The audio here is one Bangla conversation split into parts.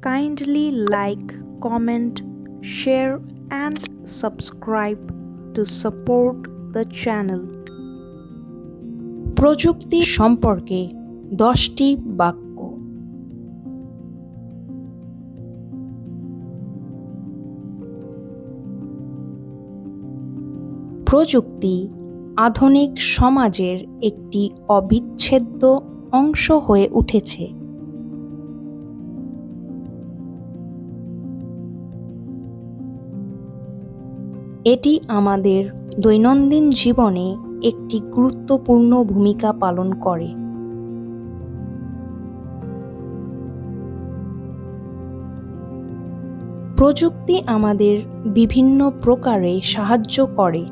Kindly like, comment, share, and subscribe to support the channel. প্রযুক্তি সম্পর্কে 10টি বাক্য। প্রযুক্তি আধুনিক সমাজের একটি অবিচ্ছেদ্য অংশ হয়ে উঠেছে। এটি আমাদের দৈনন্দিন জীবনে একটি গুরুত্বপূর্ণ ভূমিকা পালন করে। প্রযুক্তি আমাদের বিভিন্ন প্রকারে সাহায্য করে।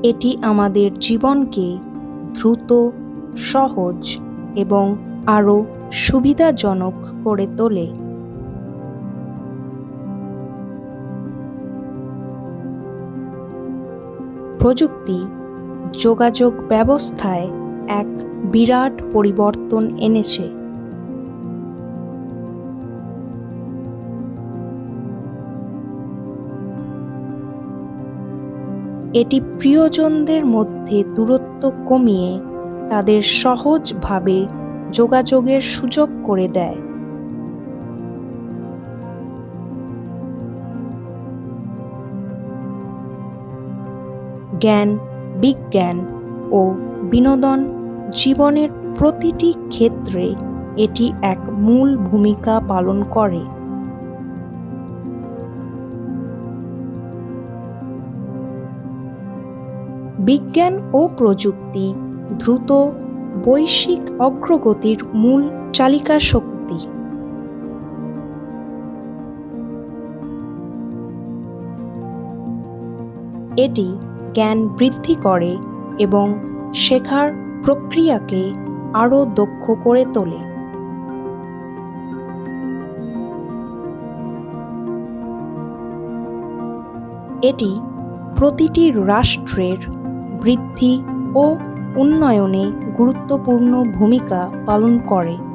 এটি আমাদের জীবনকে দ্রুত, সহজ এবং আরও সুবিধাজনক করে তোলে। প্রযুক্তি যোগাযোগ ব্যবস্থায় এক বিরাট পরিবর্তন এনেছে। এটি প্রিয়জনদের মধ্যে দূরত্ব কমিয়ে তাদের সহজভাবে যোগাযোগের সুযোগ করে দেয়। জ্ঞান, বিজ্ঞান ও বিনোদন জীবনের প্রতিটি ক্ষেত্রে এটি এক মূল ভূমিকা পালন করে। বিজ্ঞান ও প্রযুক্তি দ্রুত বৈশ্বিক অগ্রগতির মূল চালিকা শক্তি। এটি জ্ঞান বৃদ্ধি করে এবং শেখার প্রক্রিয়াকে আরও দক্ষ করে তোলে। এটি প্রতিটি রাষ্ট্রের বৃদ্ধি ও উন্নয়নে গুরুত্বপূর্ণ ভূমিকা পালন করে।